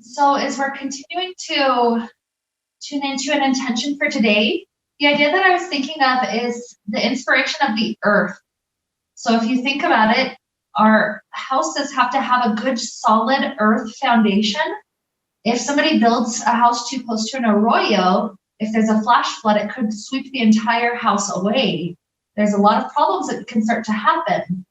So as we're continuing to tune into an intention for today, the idea that I was thinking of is the inspiration of the earth. So if you think about it, our houses have to have a good solid earth foundation. If somebody builds a house too close to an arroyo, if there's a flash flood, it could sweep the entire house away. There's a lot of problems that can start to happen.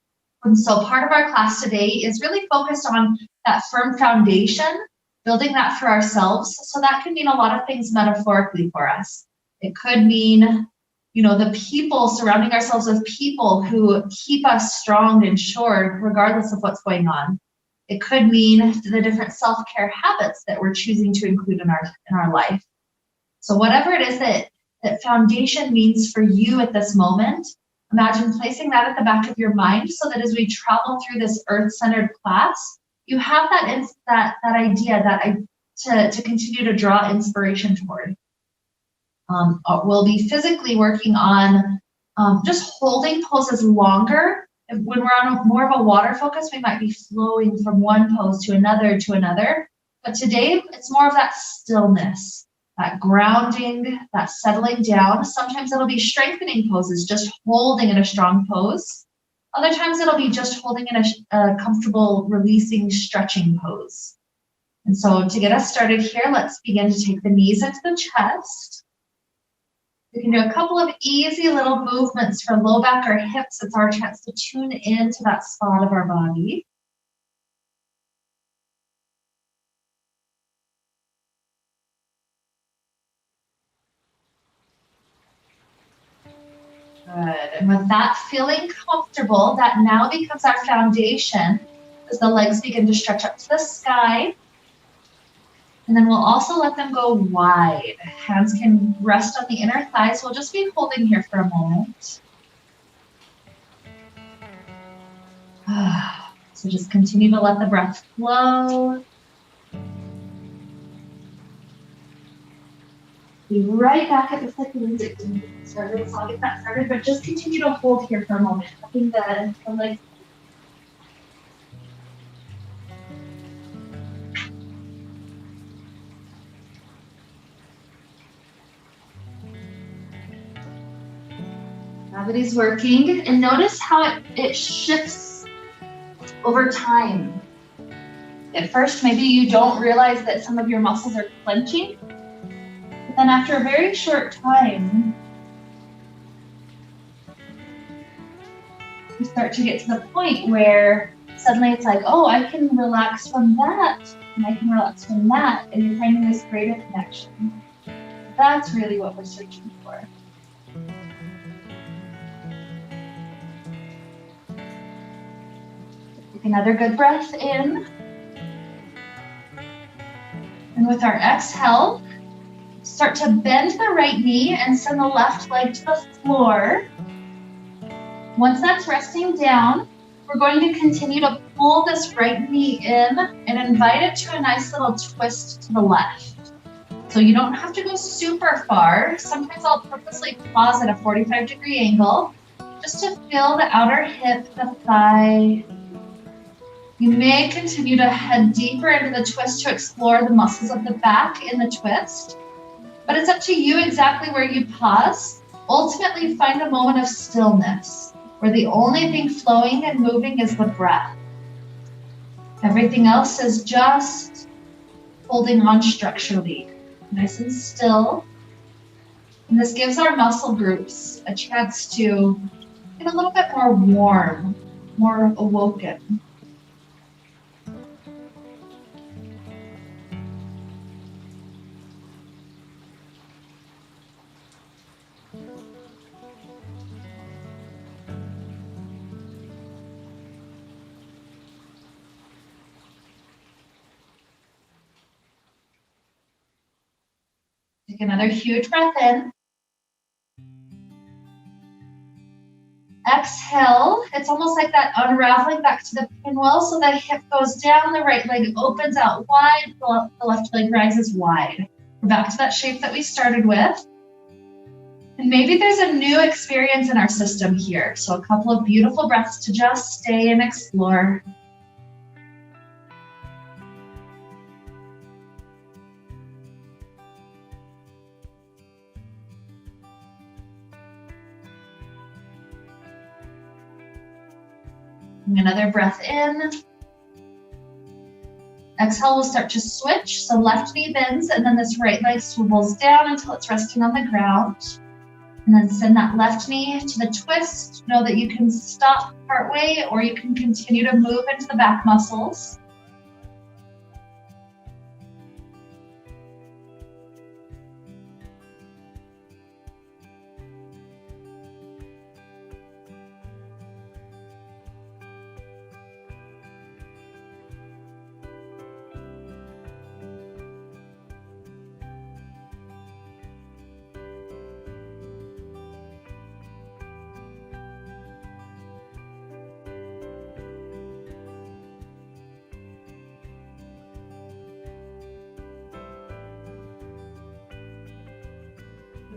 And so part of our class today is really focused on that firm foundation, building that for ourselves. So that can mean a lot of things metaphorically for us. It could mean, the people, surrounding ourselves with people who keep us strong and sure, regardless of what's going on. It could mean the different self-care habits that we're choosing to include in our life. So whatever it is that foundation means for you at this moment, imagine placing that at the back of your mind so that as we travel through this earth-centered class, you have that idea to continue to draw inspiration toward. We'll be physically working on just holding poses longer. When we're on more of a water focus, we might be flowing from one pose to another. But today, it's more of that stillness, that grounding, that settling down. Sometimes it'll be strengthening poses, just holding in a strong pose. Other times it'll be just holding in a comfortable, releasing, stretching pose. And so to get us started here, let's begin to take the knees into the chest. We can do a couple of easy little movements for low back or hips. It's our chance to tune into that spot of our body. Good. And with that feeling comfortable, that now becomes our foundation as the legs begin to stretch up to the sky. And then we'll also let them go wide. Hands can rest on the inner thighs. We'll just be holding here for a moment. So just continue to let the breath flow. Be right back at the second started, so I'll get that started, but just continue to hold here for a moment. Letting the legs. Gravity's working, and notice how it shifts over time. At first, maybe you don't realize that some of your muscles are clenching, but then after a very short time, you start to get to the point where suddenly it's like, oh, I can relax from that, and I can relax from that, and you're finding this greater connection. That's really what we're searching for. Take another good breath in. And with our exhale, start to bend the right knee and send the left leg to the floor. Once that's resting down, we're going to continue to pull this right knee in and invite it to a nice little twist to the left. So you don't have to go super far. Sometimes I'll purposely pause at a 45-degree angle just to feel the outer hip, the thigh. You may continue to head deeper into the twist to explore the muscles of the back in the twist, but it's up to you exactly where you pause. Ultimately, find a moment of stillness where the only thing flowing and moving is the breath. Everything else is just holding on structurally, nice and still. And this gives our muscle groups a chance to get a little bit more warm, more awoken. Take another huge breath in. Exhale. It's almost like that unraveling back to the pinwheel. So the hip goes down, the right leg opens out wide, the left leg rises wide. We're back to that shape that we started with. And maybe there's a new experience in our system here. So a couple of beautiful breaths to just stay and explore. Taking another breath in. Exhale, we'll start to switch. So left knee bends and then this right leg swivels down until it's resting on the ground. And then send that left knee to the twist. Know that you can stop partway or you can continue to move into the back muscles.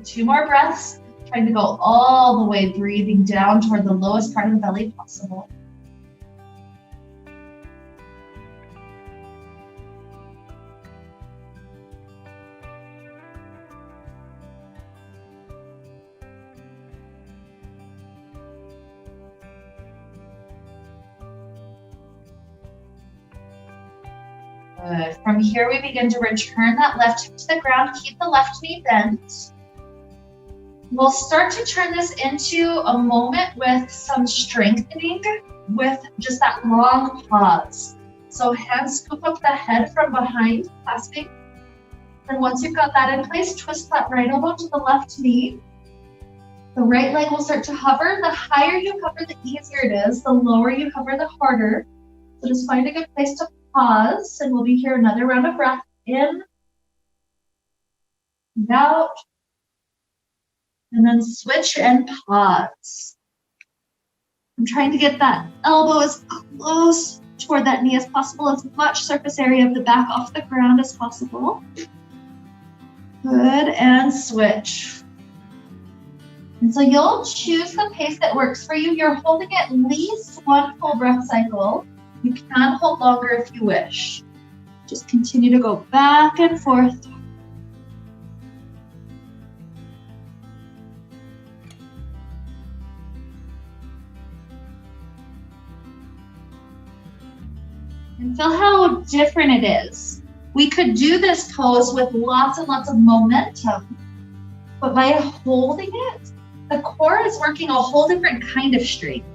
Two more breaths, trying to go all the way, breathing down toward the lowest part of the belly possible. Good. From here, we begin to return that left hip to the ground. Keep the left knee bent. We'll start to turn this into a moment with some strengthening with just that long pause. So hands scoop up the head from behind, clasping. And once you've got that in place, twist that right elbow to the left knee. The right leg will start to hover. The higher you hover, the easier it is. The lower you hover, the harder. So just find a good place to pause. And we'll be here another round of breath in and out. And then switch and pause. I'm trying to get that elbow as close toward that knee as possible, as much surface area of the back off the ground as possible. Good, and switch. And so you'll choose the pace that works for you. You're holding at least one full breath cycle. You can hold longer if you wish. Just continue to go back and forth. And feel how different it is. We could do this pose with lots and lots of momentum, but by holding it, the core is working a whole different kind of strength.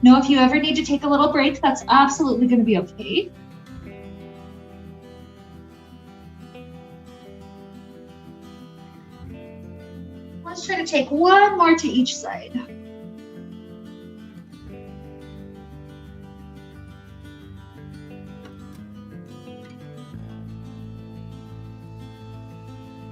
Now, if you ever need to take a little break, that's absolutely going to be okay. Let's try to take one more to each side.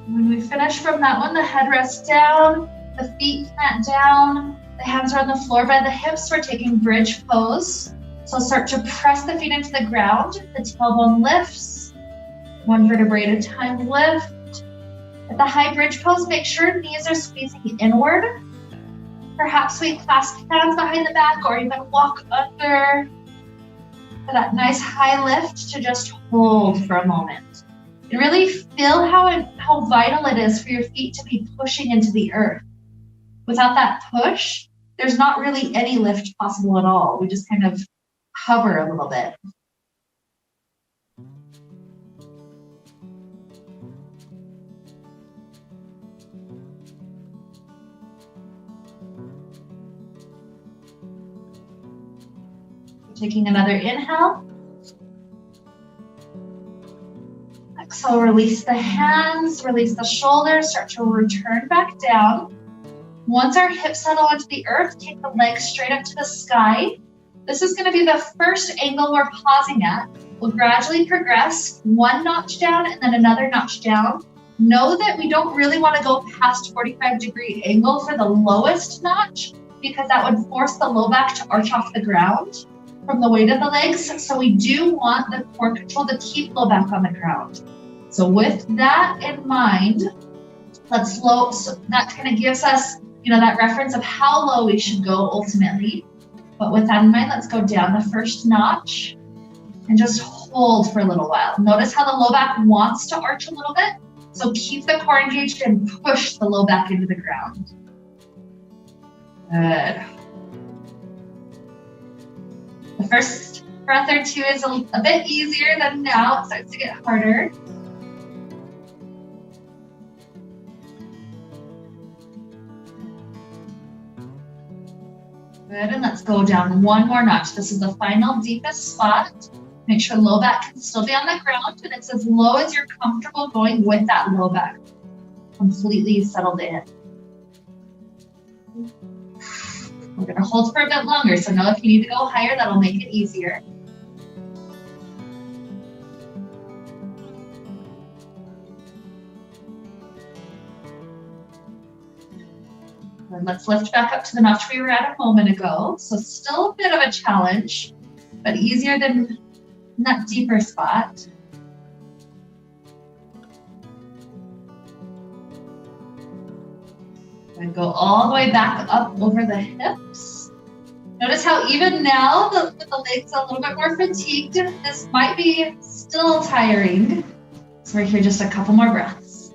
When we finish from that one, the head rests down, the feet plant down, the hands are on the floor by the hips. We're taking bridge pose. So start to press the feet into the ground. The tailbone lifts. One vertebrae at a time lift. At the high bridge pose, make sure knees are squeezing inward. Perhaps we clasp hands behind the back or even walk under for that nice high lift to just hold for a moment. And really feel how vital it is for your feet to be pushing into the earth. Without that push, there's not really any lift possible at all. We just kind of hover a little bit. Taking another inhale. Exhale, release the hands, release the shoulders, start to return back down. Once our hips settle onto the earth, take the legs straight up to the sky. This is going to be the first angle we're pausing at. We'll gradually progress one notch down and then another notch down. Know that we don't really want to go past 45-degree angle for the lowest notch because that would force the low back to arch off the ground from the weight of the legs. So we do want the core control to keep low back on the ground. So with that in mind, let's slow, so that kind of gives us, that reference of how low we should go ultimately. But with that in mind, let's go down the first notch and just hold for a little while. Notice how the low back wants to arch a little bit. So keep the core engaged and push the low back into the ground. Good. The first breath or two is a bit easier, then now it starts to get harder. Good, and let's go down one more notch. This is the final deepest spot. Make sure low back can still be on the ground, and it's as low as you're comfortable going with that low back. Completely settled in. We're gonna hold for a bit longer, so know if you need to go higher, that'll make it easier. And let's lift back up to the notch we were at a moment ago. So still a bit of a challenge, but easier than that deeper spot. And go all the way back up over the hips. Notice how even now with the legs a little bit more fatigued, this might be still tiring. So we're here just a couple more breaths.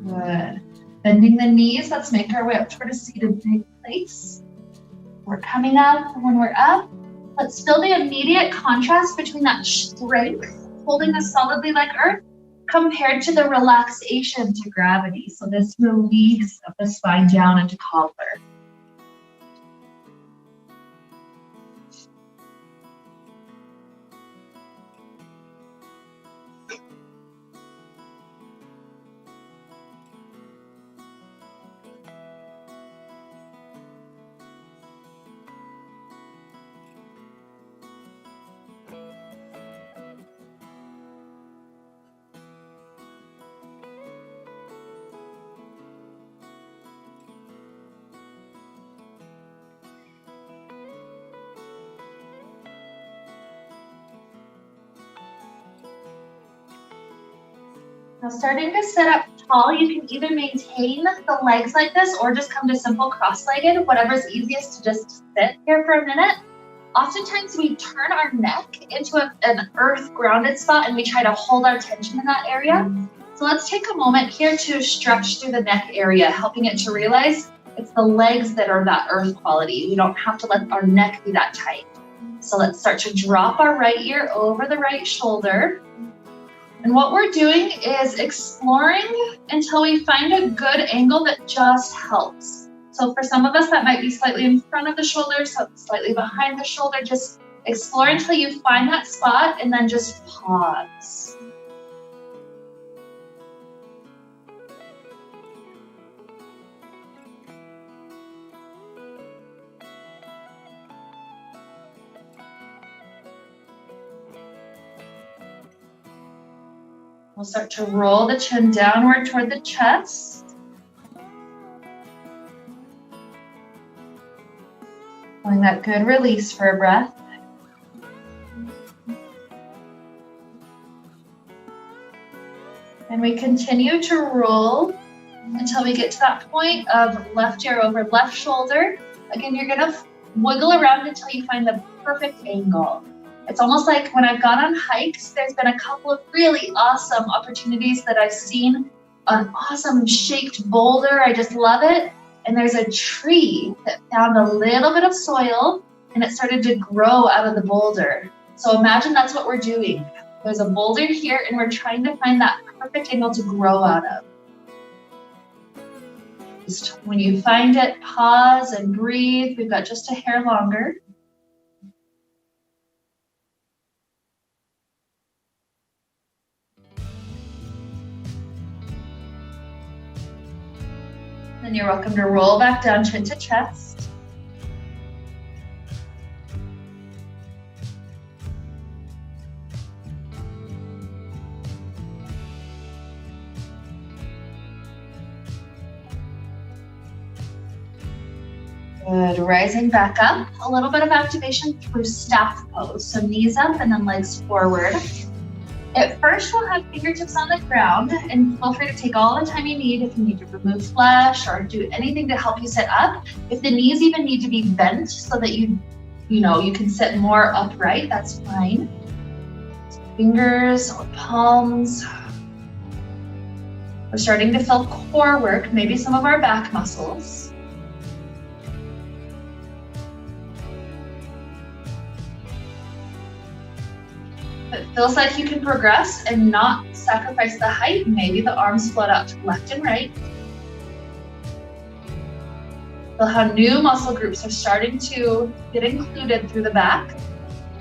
Good. Bending the knees, let's make our way up toward a seated place. We're coming up, and when we're up, let's feel the immediate contrast between that strength, holding us solidly like earth, compared to the relaxation to gravity. So this release of the spine down into cobbler. Now starting to sit up tall, you can either maintain the legs like this or just come to simple cross-legged, whatever's easiest to just sit here for a minute. Oftentimes we turn our neck into an earth grounded spot and we try to hold our tension in that area. So let's take a moment here to stretch through the neck area, helping it to realize it's the legs that are that earth quality. We don't have to let our neck be that tight. So let's start to drop our right ear over the right shoulder. And what we're doing is exploring until we find a good angle that just helps. So for some of us, that might be slightly in front of the shoulder, slightly behind the shoulder. Just explore until you find that spot and then just pause. We'll start to roll the chin downward toward the chest. Feeling that good release for a breath. And we continue to roll until we get to that point of left ear over left shoulder. Again, you're gonna wiggle around until you find the perfect angle. It's almost like when I've gone on hikes, there's been a couple of really awesome opportunities that I've seen. An awesome shaped boulder, I just love it. And there's a tree that found a little bit of soil and it started to grow out of the boulder. So imagine that's what we're doing. There's a boulder here and we're trying to find that perfect angle to grow out of. Just when you find it, pause and breathe. We've got just a hair longer. Then you're welcome to roll back down chin to chest. Good, rising back up. A little bit of activation through staff pose. So knees up and then legs forward. At first, you'll have fingertips on the ground and feel free to take all the time you need if you need to remove flesh or do anything to help you sit up. If the knees even need to be bent so that you can sit more upright, that's fine. fingers or palms. We're starting to feel core work, maybe some of our back muscles. If it feels like you can progress and not sacrifice the height, maybe the arms float out to left and right. Feel how new muscle groups are starting to get included through the back.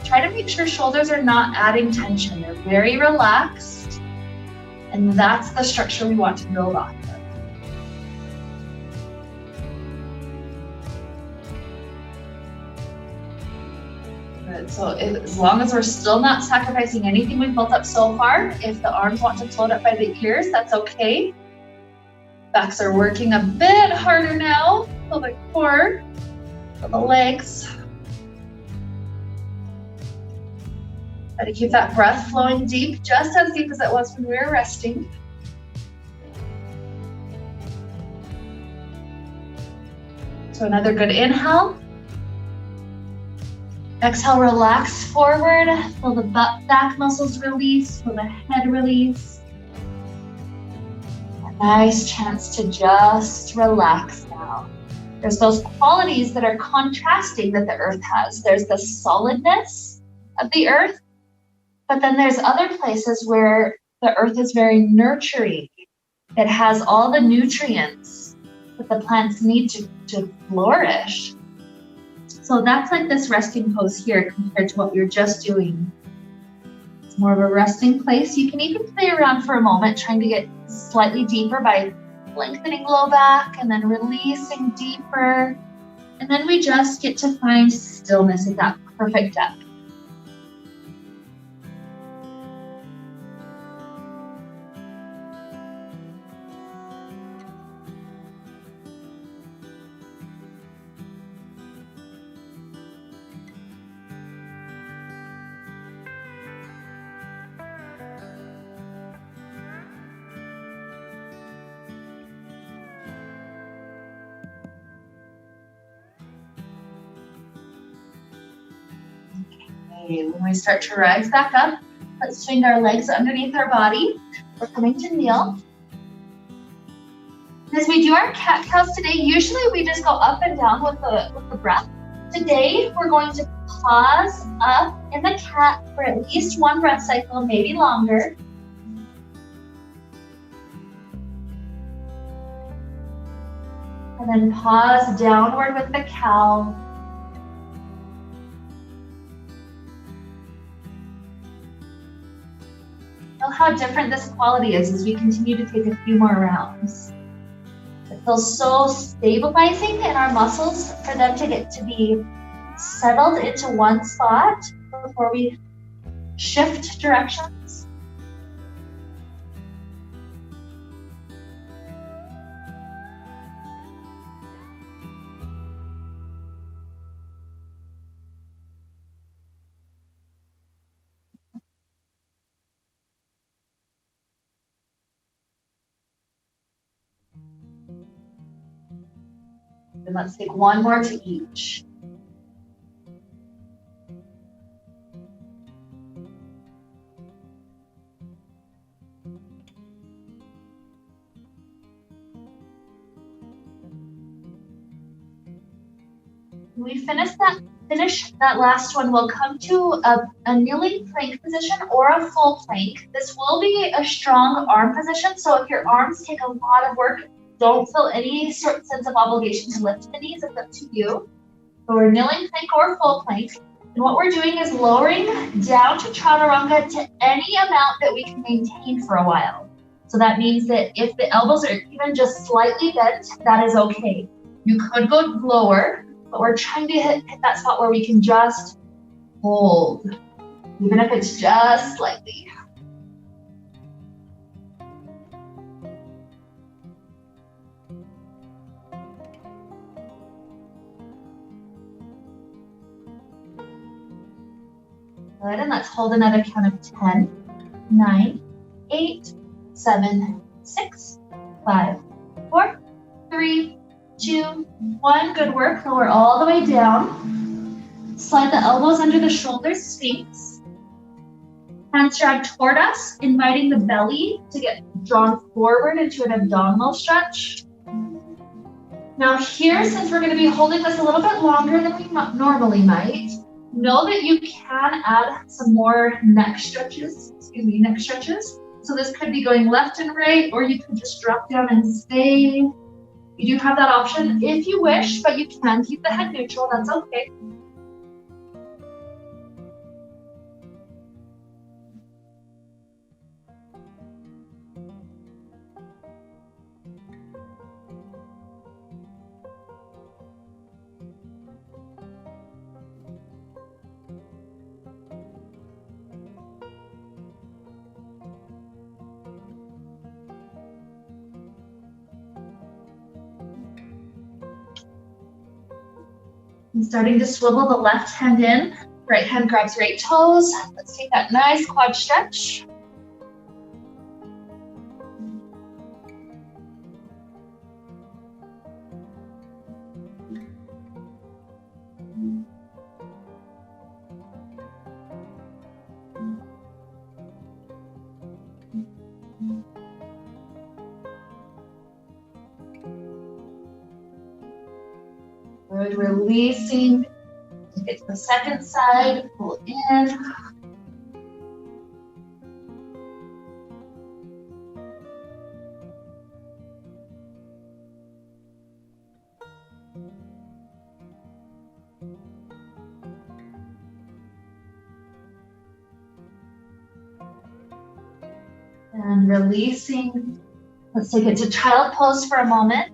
Try to make sure shoulders are not adding tension. They're very relaxed. And that's the structure we want to build off of. Good. So as long as we're still not sacrificing anything we've built up so far, if the arms want to float up by the ears, that's okay. Backs are working a bit harder now. Feel the core, feel the legs. Try to keep that breath flowing deep, just as deep as it was when we were resting. So another good inhale. Exhale, relax forward. Feel the back muscles release, feel the head release. A nice chance to just relax now. There's those qualities that are contrasting that the earth has. There's the solidness of the earth, but then there's other places where the earth is very nurturing. It has all the nutrients that the plants need to flourish. So that's like this resting pose here compared to what we were just doing. It's more of a resting place. You can even play around for a moment, trying to get slightly deeper by lengthening low back and then releasing deeper. And then we just get to find stillness at that perfect depth. When we start to rise back up, let's swing our legs underneath our body. We're coming to kneel. As we do our cat cows today, usually we just go up and down with the breath. Today, we're going to pause up in the cat for at least one breath cycle, maybe longer. And then pause downward with the cow. Feel how different this quality is as we continue to take a few more rounds. It feels so stabilizing in our muscles for them to get to be settled into one spot before we shift directions. And let's take one more to each. When we finish that last one, we'll come to a kneeling plank position or a full plank. This will be a strong arm position, so if your arms take a lot of work, don't feel any sense of obligation to lift the knees. It's up to you. So we're kneeling plank or full plank. And what we're doing is lowering down to chaturanga to any amount that we can maintain for a while. So that means that if the elbows are even just slightly bent, that is okay. You could go lower, but we're trying to hit that spot where we can just hold, even if it's just slightly. Good, and let's hold another count of 10, 9, 8, 7, 6, 5, 4, 3, 2, 1. Good work. Lower all the way down. Slide the elbows under the shoulders, Sphinx. Hands drag toward us, inviting the belly to get drawn forward into an abdominal stretch. Now here, since we're going to be holding this a little bit longer than we normally might, know that you can add some more neck stretches, So this could be going left and right, or you could just drop down and stay. You do have that option if you wish, but you can keep the head neutral, that's okay. And starting to swivel the left hand in, right hand grabs right toes. Let's take that nice quad stretch. Good, releasing. Get to the second side, pull in. And releasing. Let's take it to child pose for a moment.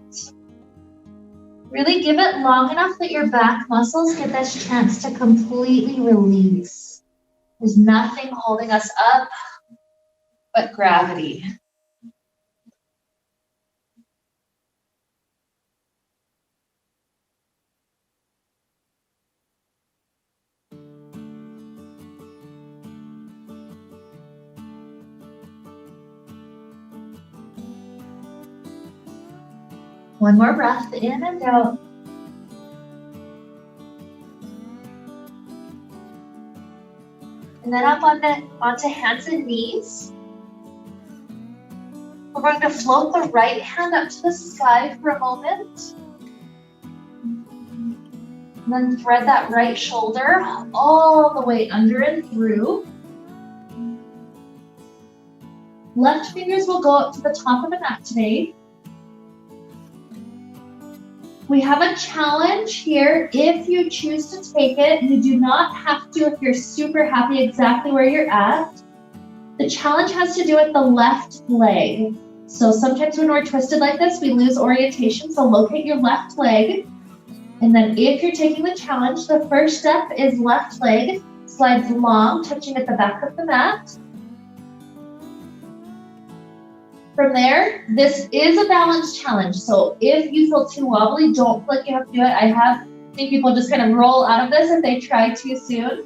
Really give it long enough that your back muscles get this chance to completely release. There's nothing holding us up but gravity. One more breath in and out. And then up onto hands and knees. We're going to float the right hand up to the sky for a moment. And then thread that right shoulder all the way under and through. Left fingers will go up to the top of the mat today. We have a challenge here. If you choose to take it, you do not have to if you're super happy exactly where you're at. The challenge has to do with the left leg. So sometimes when we're twisted like this, we lose orientation. So locate your left leg. And then if you're taking the challenge, the first step is left leg, slides long, touching at the back of the mat. From there, this is a balance challenge. So if you feel too wobbly, don't feel like you have to do it. I have seen people just kind of roll out of this if they try too soon.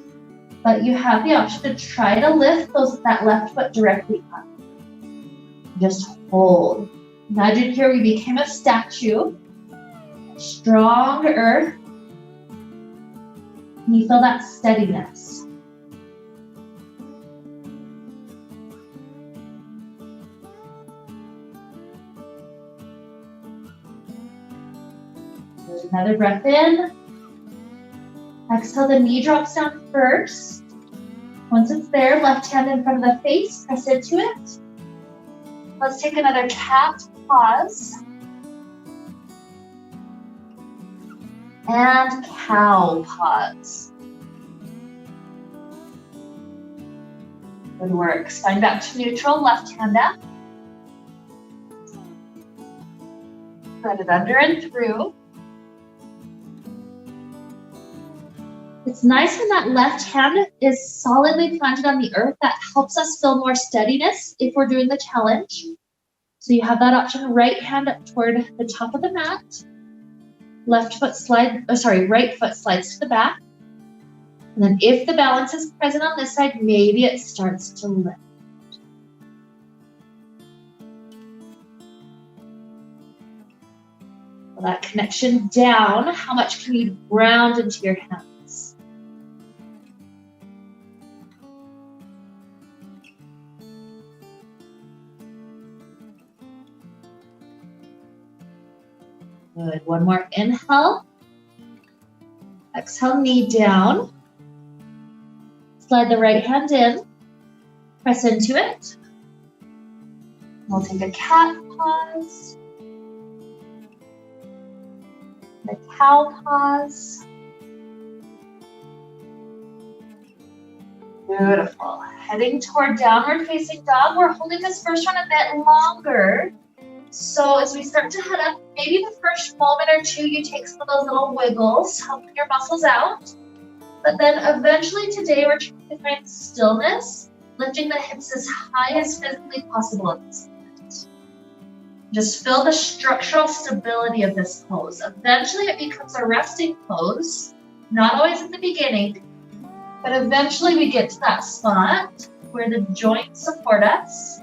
But you have the option to try to lift that left foot directly up. Just hold. Imagine here we became a statue. Strong earth. And you feel that steadiness. Another breath in. Exhale, the knee drops down first. Once it's there, left hand in front of the face, press into it. Let's take another cat pause. And cow pause. Good work. Spine back to neutral, left hand up. Thread it under and through. It's nice when that left hand is solidly planted on the earth. That helps us feel more steadiness if we're doing the challenge. So you have that option, right hand up toward the top of the mat. Right foot slides to the back. And then if the balance is present on this side, maybe it starts to lift. That connection down, how much can you ground into your hands? Good. One more inhale. Exhale, knee down. Slide the right hand in. Press into it. We'll take a cat pause. A cow pause. Beautiful. Heading toward downward facing dog. We're holding this first one a bit longer. So as we start to head up, maybe the first moment or two you take some of those little wiggles, helping your muscles out. But then eventually today we're trying to find stillness, lifting the hips as high as physically possible at this point. Just feel the structural stability of this pose. Eventually it becomes a resting pose, not always at the beginning, but eventually we get to that spot where the joints support us.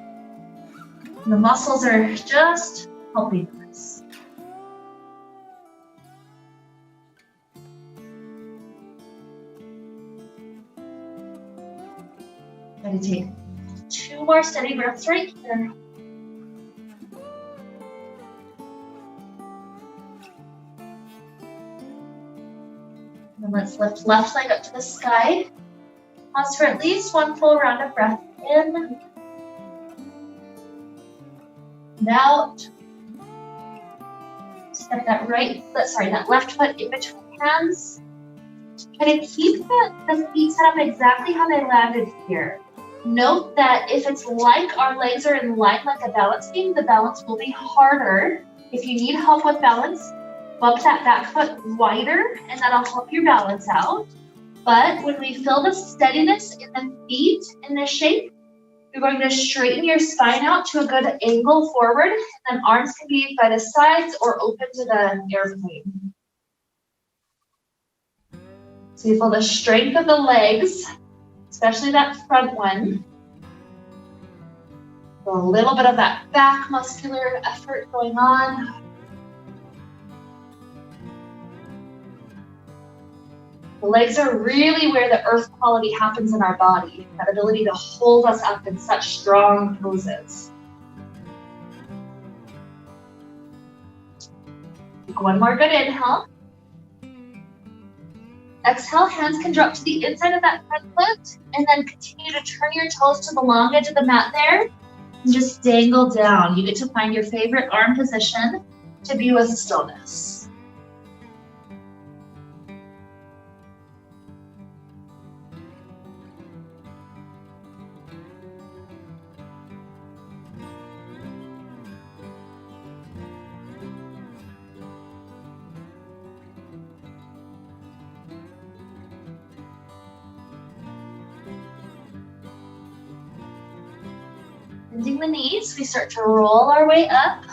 The muscles are just helping us. Try to take 2 more steady breaths right here. And let's lift left leg up to the sky. Pause for at least 1 full round of breath in and out. Step that left foot in between hands. Try to keep the feet set up exactly how they landed here. Note that if it's like our legs are in line like a balance beam, the balance will be harder. If you need help with balance, bump that back foot wider and that'll help your balance out. But when we feel the steadiness in the feet in this shape, you're going to straighten your spine out to a good angle forward, and then arms can be by the sides or open to the airplane. So you feel the strength of the legs, especially that front one. A little bit of that back muscular effort going on. The legs are really where the earth quality happens in our body, that ability to hold us up in such strong poses. Take 1 more good inhale. Exhale, hands can drop to the inside of that front foot, and then continue to turn your toes to the long edge of the mat there, and just dangle down. You get to find your favorite arm position to be with stillness. Bending the knees, we start to roll our way up.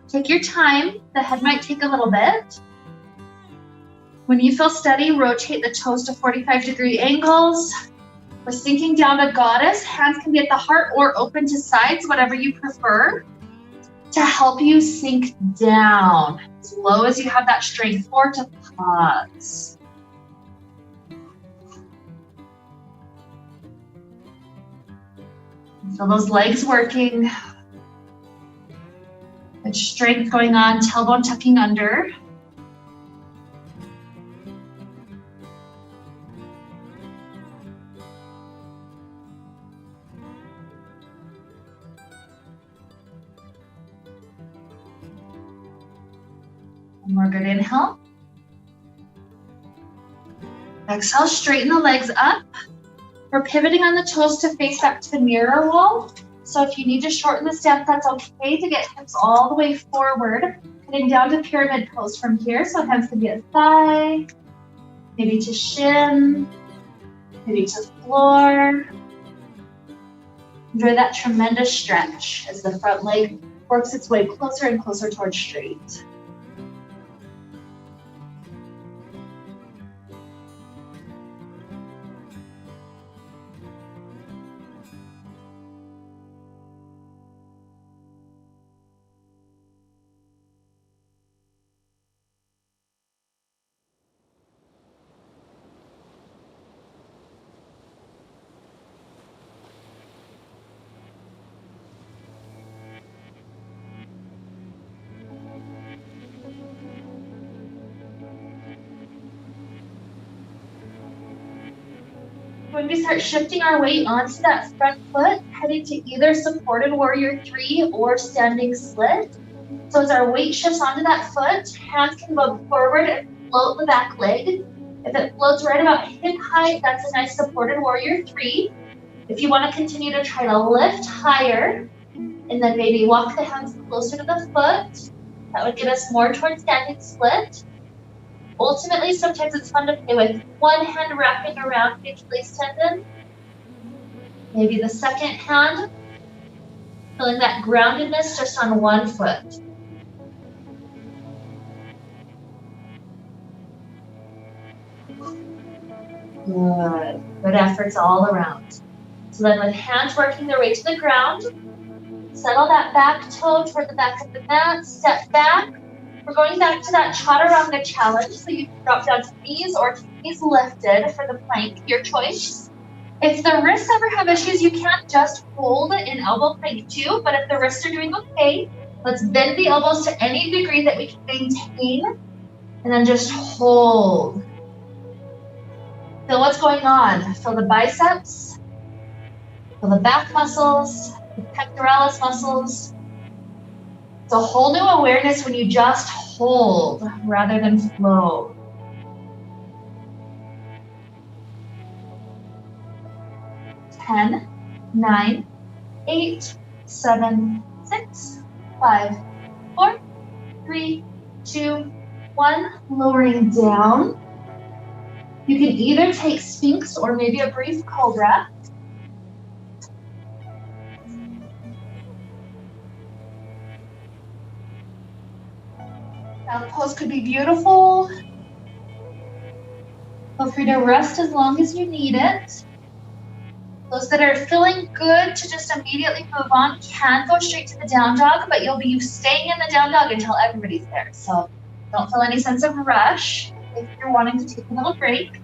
Take your time, the head might take a little bit. When you feel steady, rotate the toes to 45-degree angles. We're sinking down to goddess. Hands can be at the heart or open to sides, whatever you prefer, to help you sink down as low as you have that strength for to pause. Feel those legs working. Good strength going on, tailbone tucking under. One more good inhale. Exhale, straighten the legs up. We're pivoting on the toes to face back to the mirror wall. So if you need to shorten the stance, that's okay to get hips all the way forward. Heading down to pyramid pose from here. So hands can be at thigh, maybe to shin, maybe to floor. Enjoy that tremendous stretch as the front leg works its way closer and closer towards straight. When we start shifting our weight onto that front foot, heading to either supported warrior 3 or standing split. So as our weight shifts onto that foot, hands can go forward and float the back leg. If it floats right about hip height, that's a nice supported warrior 3. If you want to continue to try to lift higher, and then maybe walk the hands closer to the foot, that would get us more towards standing split. Ultimately, sometimes it's fun to play with one hand wrapping around the Achilles tendon. Maybe the second hand, feeling that groundedness just on one foot. Good. Good efforts all around. So then with hands working their way to the ground, settle that back toe toward the back of the mat, step back. We're going back to that chaturanga challenge, so you can drop down to knees or knees lifted for the plank, your choice. If the wrists ever have issues, you can't just hold in elbow plank too, but if the wrists are doing okay, let's bend the elbows to any degree that we can maintain, and then just hold. Feel what's going on. Feel the biceps, feel the back muscles, the pectoralis muscles. It's a whole new awareness when you just hold rather than flow. Ten, 9, 8, 7, 6, 5, 4, 3, 2, 1. Lowering down. You can either take Sphinx or maybe a brief Cobra. That pose could be beautiful. Feel free to rest as long as you need it. Those that are feeling good to just immediately move on can go straight to the down dog, but you'll be staying in the down dog until everybody's there. So don't feel any sense of rush if you're wanting to take a little break.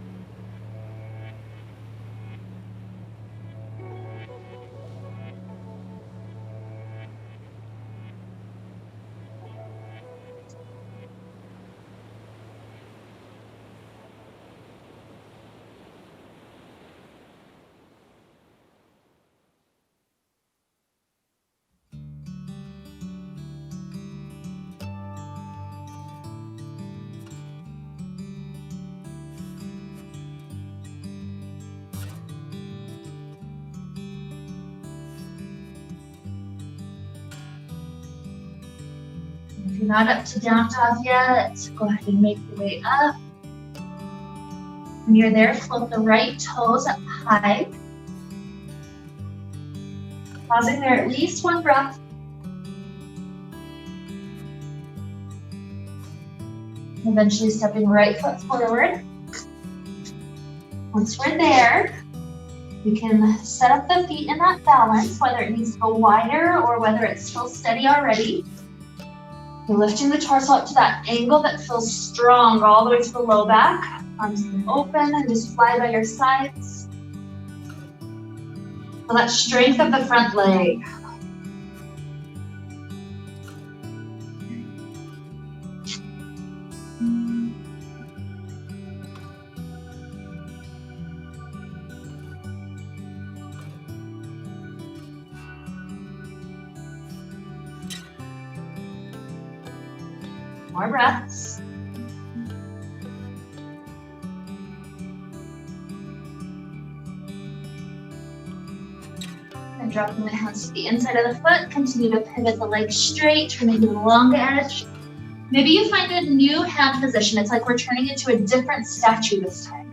If you're not up to down dog yet, go ahead and make your way up. When you're there, float the right toes up high. Pausing there at least one breath. Eventually stepping right foot forward. Once we're there, you can set up the feet in that balance, whether it needs to go wider or whether it's still steady already. You're lifting the torso up to that angle that feels strong all the way to the low back. Arms can open and just fly by your sides. Feel that strength of the front leg. More breaths. And dropping the hands to the inside of the foot. Continue to pivot the leg straight, turning to the long edge. Maybe you find a new hand position. It's like we're turning into a different statue this time.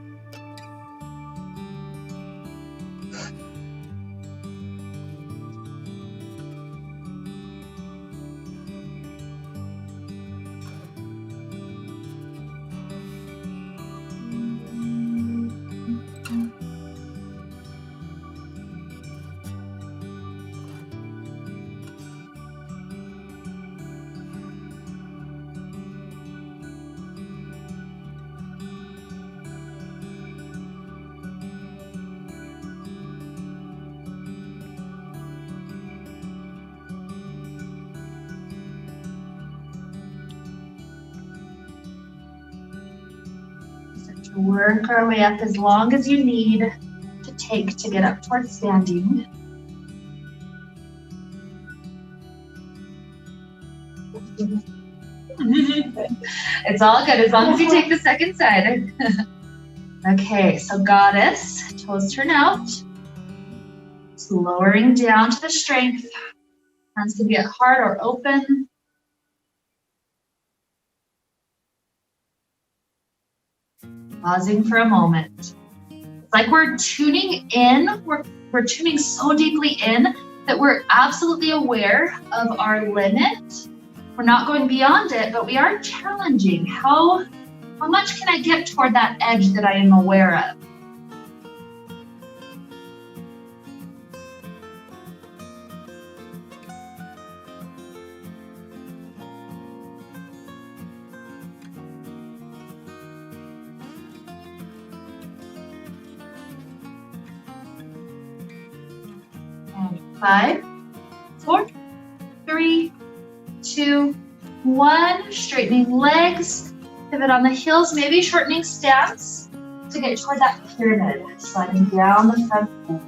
Work our way up as long as you need to take to get up towards standing. It's all good as long as you take the second side. Okay, so goddess, toes turn out. Just lowering down to the strength. Hands can get hard or open. Pausing for a moment. It's like we're tuning in. We're tuning so deeply in that we're absolutely aware of our limit. We're not going beyond it, but we are challenging. How much can I get toward that edge that I am aware of? And 5, 4, 3, 2, 1. Straightening legs. Pivot on the heels, maybe shortening stance to get toward that pyramid. Sliding down the front foot.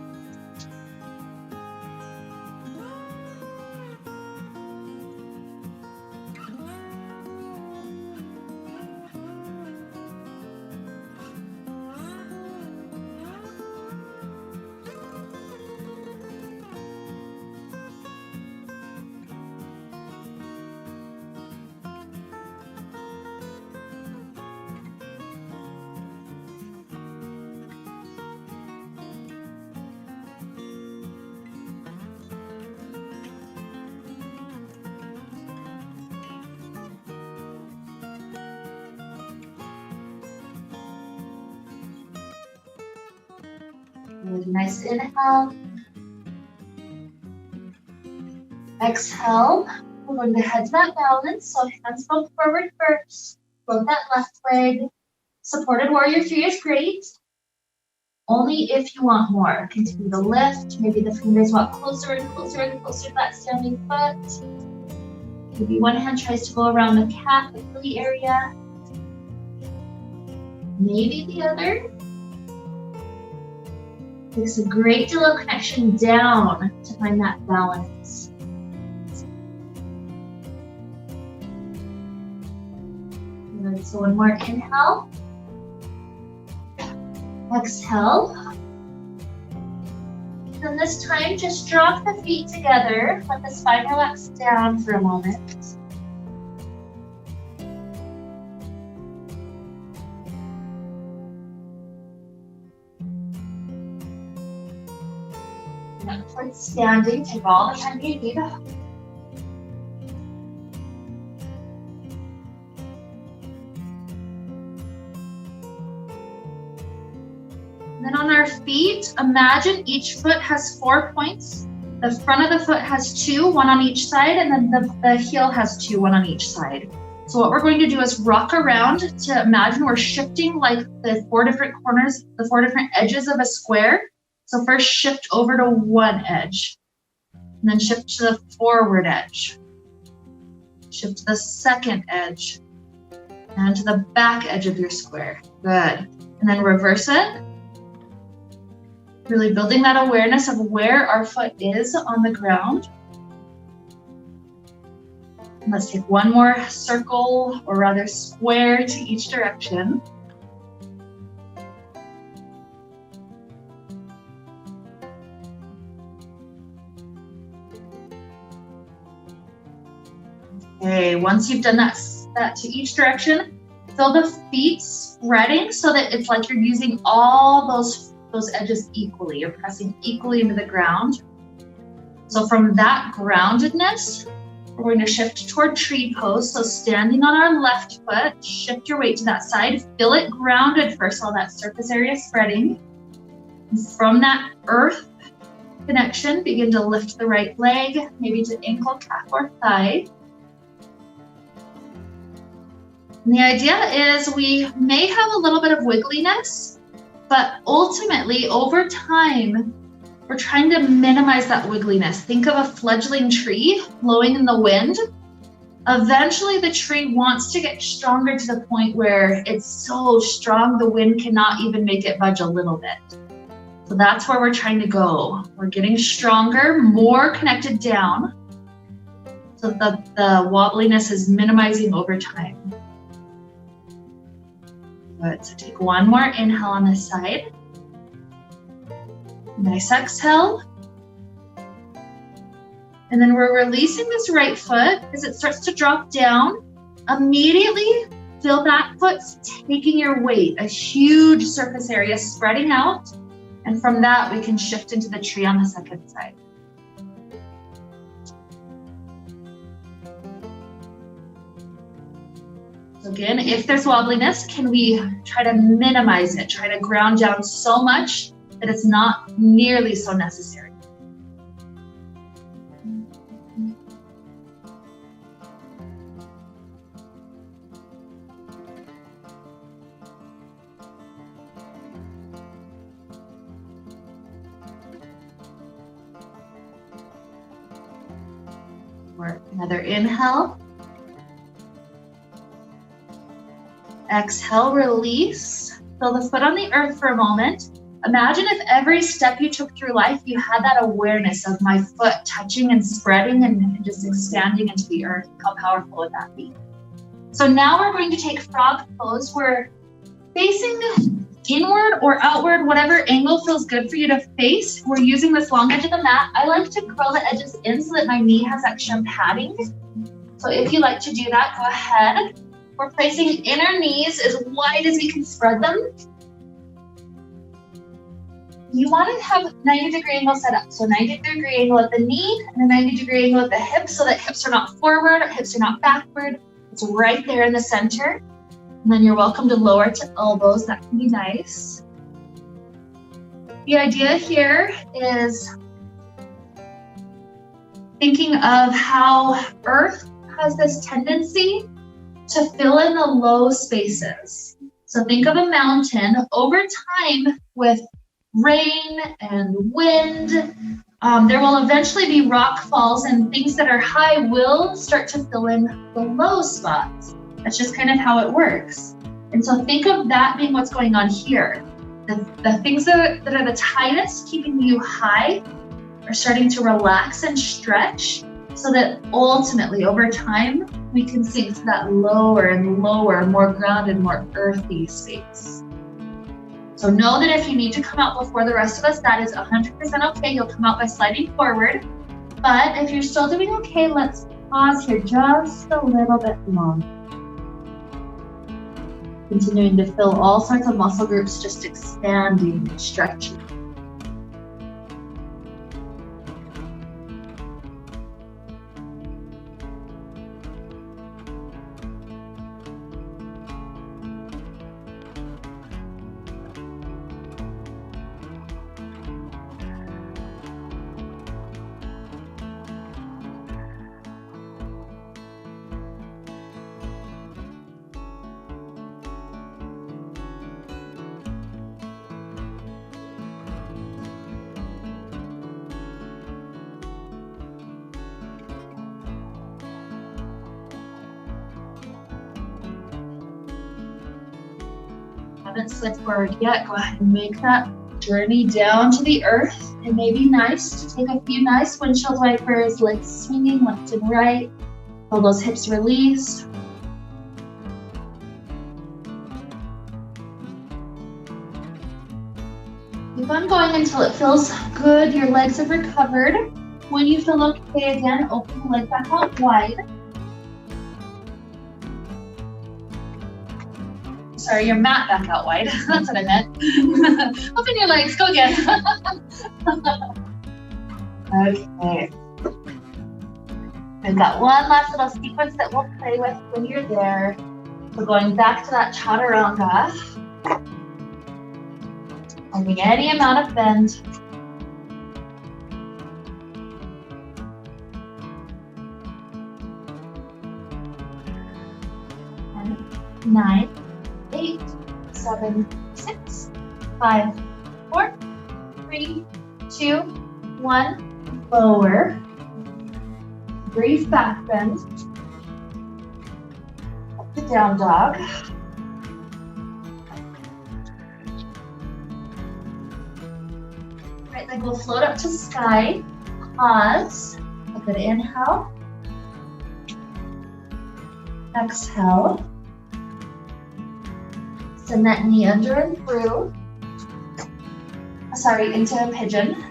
Nice inhale. Exhale. We're going to head to that balance. So hands both forward first. Float that left leg. Supported warrior 3 is great. Only if you want more. Continue to lift. Maybe the fingers walk closer and closer and closer to that standing foot. Maybe one hand tries to go around the calf, the belly area. Maybe the other. Takes a great deal of connection down to find that balance. Good. So one more inhale. Exhale. And this time, just drop the feet together. Let the spine relax down for a moment. Towards standing, take all the time you need. And then on our feet, imagine each foot has 4 points. The front of the foot has 2, 1 on each side, and then the heel has 2, 1 on each side. So what we're going to do is rock around to imagine we're shifting like the 4 different corners, the 4 different edges of a square. So first shift over to one edge, and then shift to the forward edge. Shift to the second edge, and to the back edge of your square. Good. And then reverse it. Really building that awareness of where our foot is on the ground. And let's take one more circle, or rather square, to each direction. Okay, once you've done that to each direction, feel the feet spreading so that it's like you're using all those edges equally. You're pressing equally into the ground. So from that groundedness, we're going to shift toward tree pose. So standing on our left foot, shift your weight to that side. Feel it grounded first, all that surface area spreading. And from that earth connection, begin to lift the right leg, maybe to ankle, calf, or thigh. And the idea is we may have a little bit of wiggliness, but ultimately over time, we're trying to minimize that wiggliness. Think of a fledgling tree blowing in the wind. Eventually the tree wants to get stronger to the point where it's so strong the wind cannot even make it budge a little bit. So that's where we're trying to go. We're getting stronger, more connected down, so that the wobbliness is minimizing over time. Good, so take one more inhale on this side. Nice exhale. And then we're releasing this right foot as it starts to drop down. Immediately feel that foot taking your weight, a huge surface area spreading out. And from that, we can shift into the tree on the second side. So again, if there's wobbliness, can we try to minimize it, try to ground down so much that it's not nearly so necessary. Another inhale. Exhale, release. Feel the foot on the earth for a moment. Imagine if every step you took through life, you had that awareness of my foot touching and spreading and just expanding into the earth. How powerful would that be? So now we're going to take frog pose. We're facing inward or outward, whatever angle feels good for you to face. We're using this long edge of the mat. I like to curl the edges in so that my knee has extra padding. So if you like to do that, go ahead. We're placing inner knees as wide as we can spread them. You want to have 90-degree angle set up. So 90-degree angle at the knee and a 90-degree angle at the hip so that hips are not forward, hips are not backward. It's right there in the center. And then you're welcome to lower to elbows. That can be nice. The idea here is thinking of how Earth has this tendency to fill in the low spaces. So think of a mountain. Over time, with rain and wind, there will eventually be rock falls, and things that are high will start to fill in the low spots. That's just kind of how it works. And so think of that being what's going on here. The things that are the tightest, keeping you high, are starting to relax and stretch so that ultimately over time, we can sink to that lower and lower, more grounded, more earthy space. So know that if you need to come out before the rest of us, that is 100% okay. You'll come out by sliding forward. But if you're still doing okay, let's pause here just a little bit longer. Continuing to feel all sorts of muscle groups just expanding and stretching. Haven't slid forward yet, go ahead and make that journey down to the earth. It may be nice to take a few nice windshield wipers, legs swinging left and right. Feel those hips release. Keep on going until it feels good. Your legs have recovered. When you feel okay again, open the leg back out wide. Sorry, your mat back out wide. That's what I meant. Open your legs, go again. Okay. We've got one last little sequence that we'll play with when you're there. So going back to that chaturanga. Finding any amount of bend. 9, 8, 7, 6, 5, 4, 3, 2, 1. Lower. Brief back bend. Up to down dog. Right leg will float up to sky. Pause. A good inhale. Exhale. Send that knee under and through. Sorry, into a pigeon.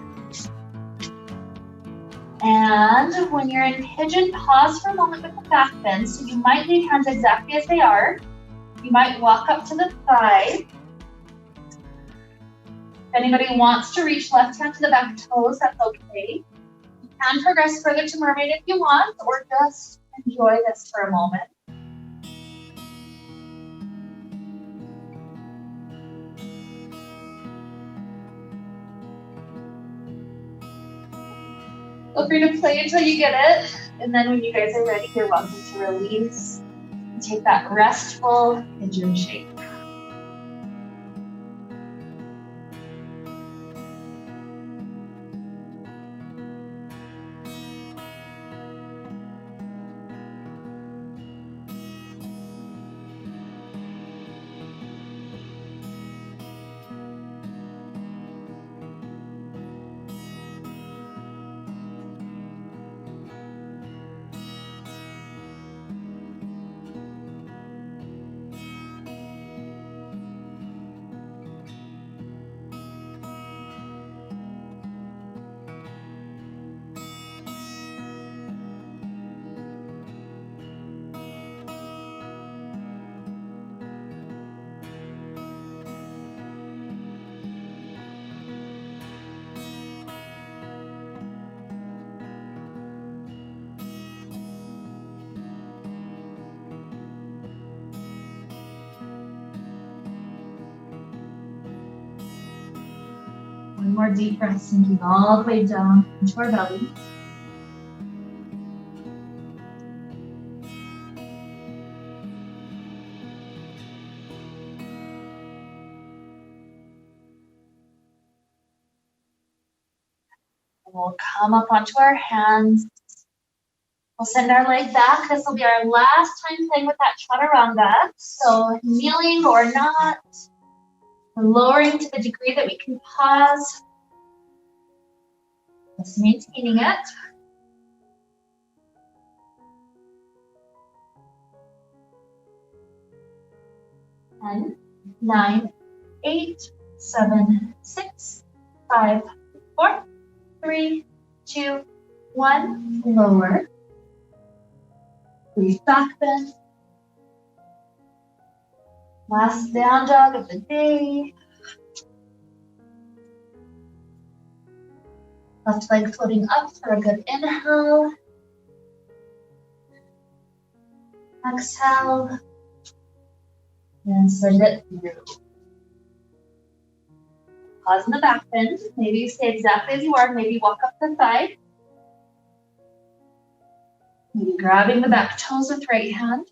And when you're in pigeon, pause for a moment with the back bend. So you might leave hands exactly as they are. You might walk up to the thigh. If anybody wants to reach left hand to the back toes, that's okay. You can progress further to mermaid if you want, or just enjoy this for a moment. Feel free to play until you get it. And then when you guys are ready, you're welcome to release and take that restful pigeon shape. One more deep breath, sinking all the way down into our belly. And we'll come up onto our hands. We'll send our leg back. This will be our last time playing with that chaturanga. So kneeling or not, lowering to the degree that we can pause. Just maintaining it. 10, 9, 8, 7, 6, 5, 4, 3, 2, 1. Lower. Breathe back bend. Last down dog of the day. Left leg floating up for a good inhale. Exhale. And send it through. Pause in the back bend. Maybe you stay exactly as you are. Maybe walk up the thigh. Maybe grabbing the back toes with right hand.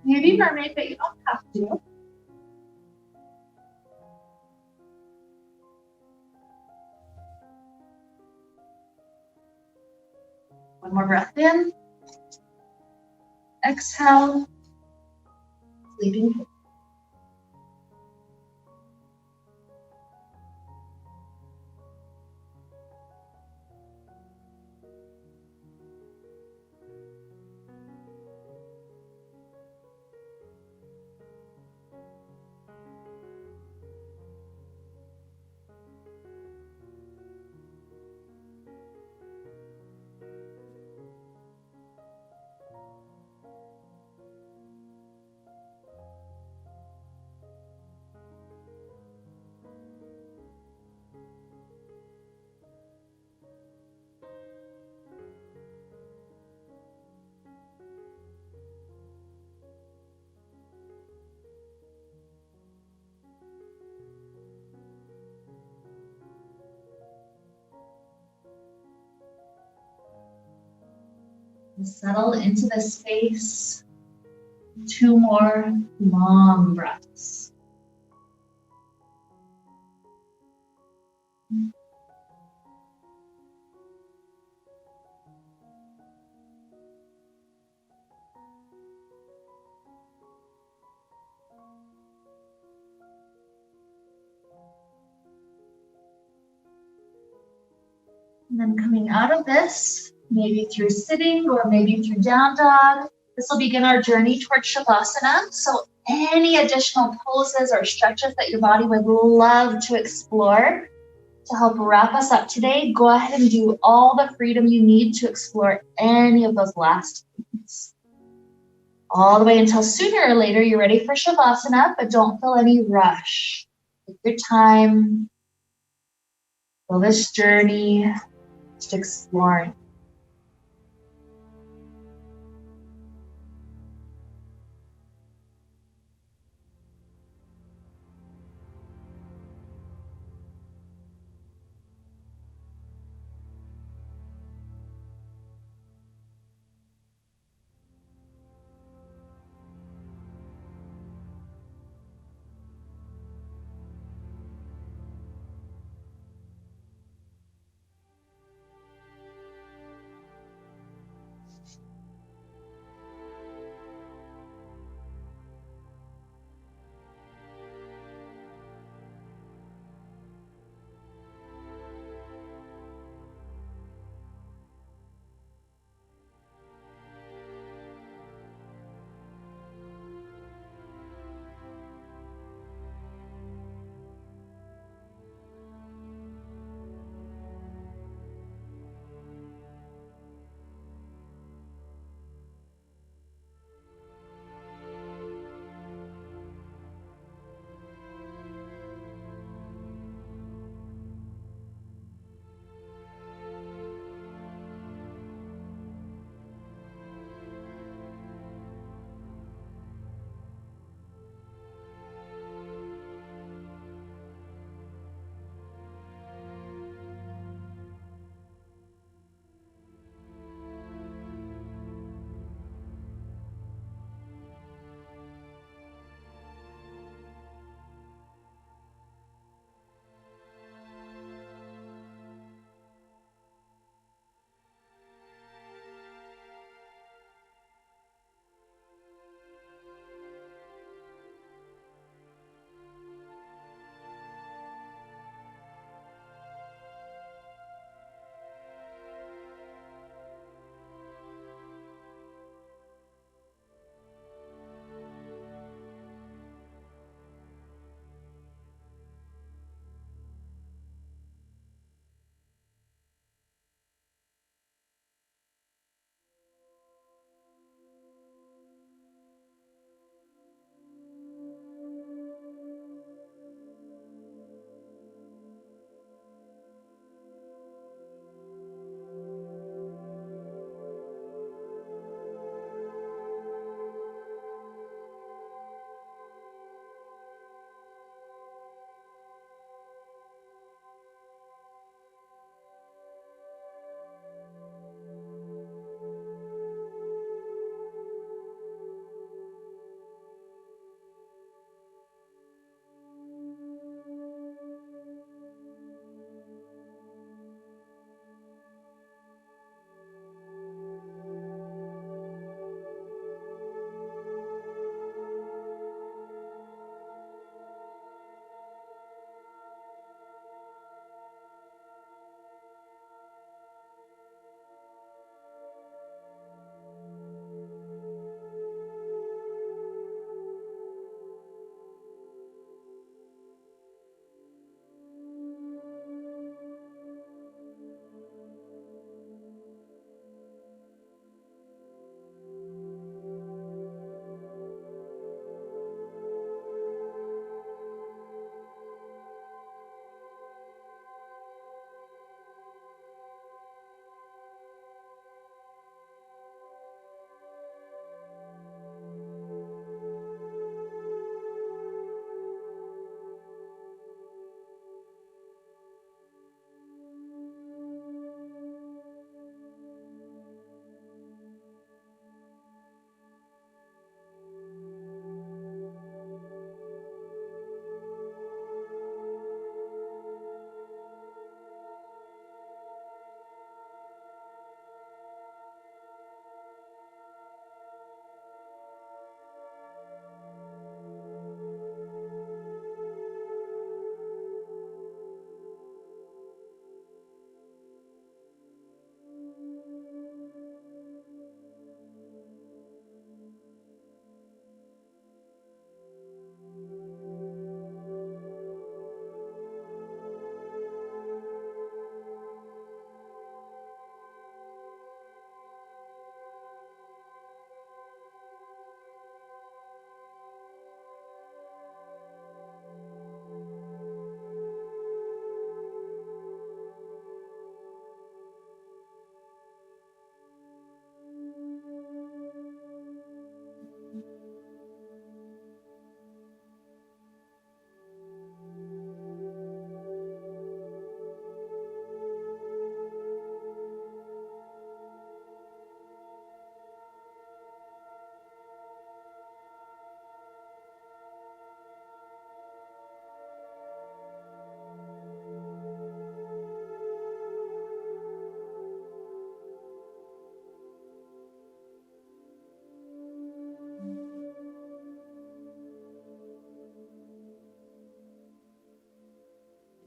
Maybe mermaid, but you don't have to. One more breath in. Exhale. Sleeping. And settle into the space. 2 more long breaths. And then coming out of this, maybe through sitting or maybe through down dog, this will begin our journey towards Shavasana. So any additional poses or stretches that your body would love to explore to help wrap us up today, go ahead and do all the freedom you need to explore any of those last things. All the way until sooner or later you're ready for Shavasana, but don't feel any rush. Take your time. Feel this journey, just exploring.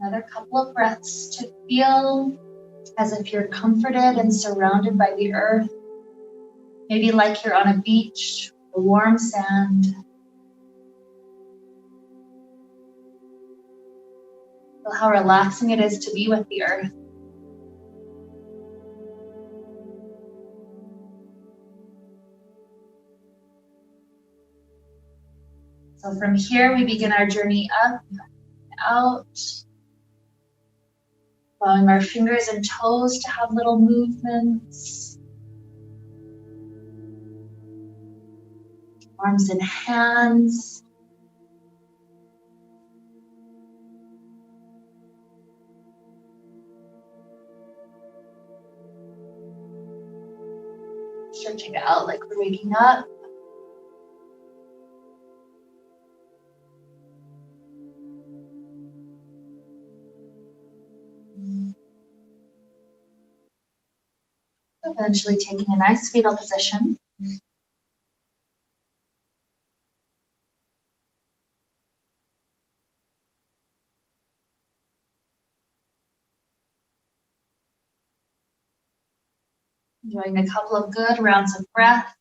Another couple of breaths to feel as if you're comforted and surrounded by the earth. Maybe like you're on a beach, the warm sand. Feel how relaxing it is to be with the earth. So from here, we begin our journey up, out, allowing our fingers and toes to have little movements. Arms and hands. Stretching out like we're waking up. Eventually taking a nice fetal position. Enjoying a couple of good rounds of breath.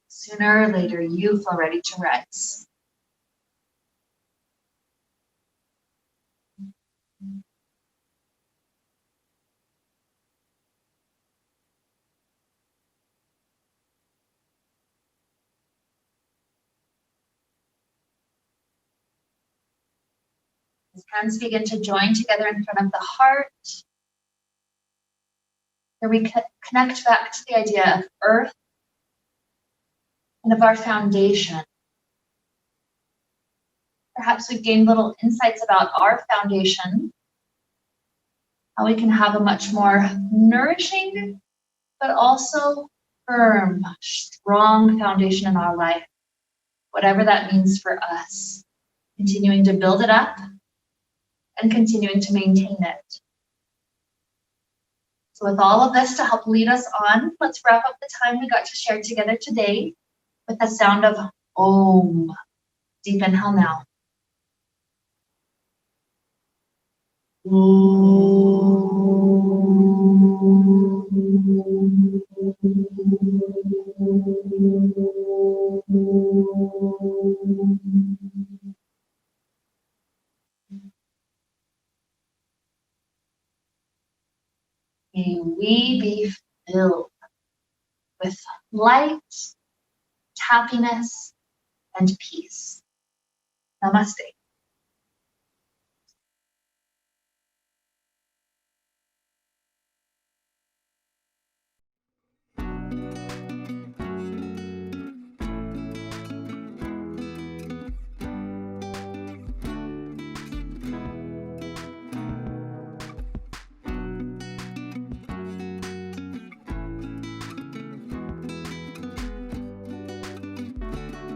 Sooner or later, you feel ready to rise. As hands begin to join together in front of the heart, here we connect back to the idea of earth and of our foundation. Perhaps we've gained little insights about our foundation, how we can have a much more nourishing, but also firm, strong foundation in our life, whatever that means for us, continuing to build it up and continuing to maintain it. So with all of this to help lead us on, let's wrap up the time we got to share together today with the sound of Om. Deep inhale now. May we be filled with light, happiness, and peace. Namaste.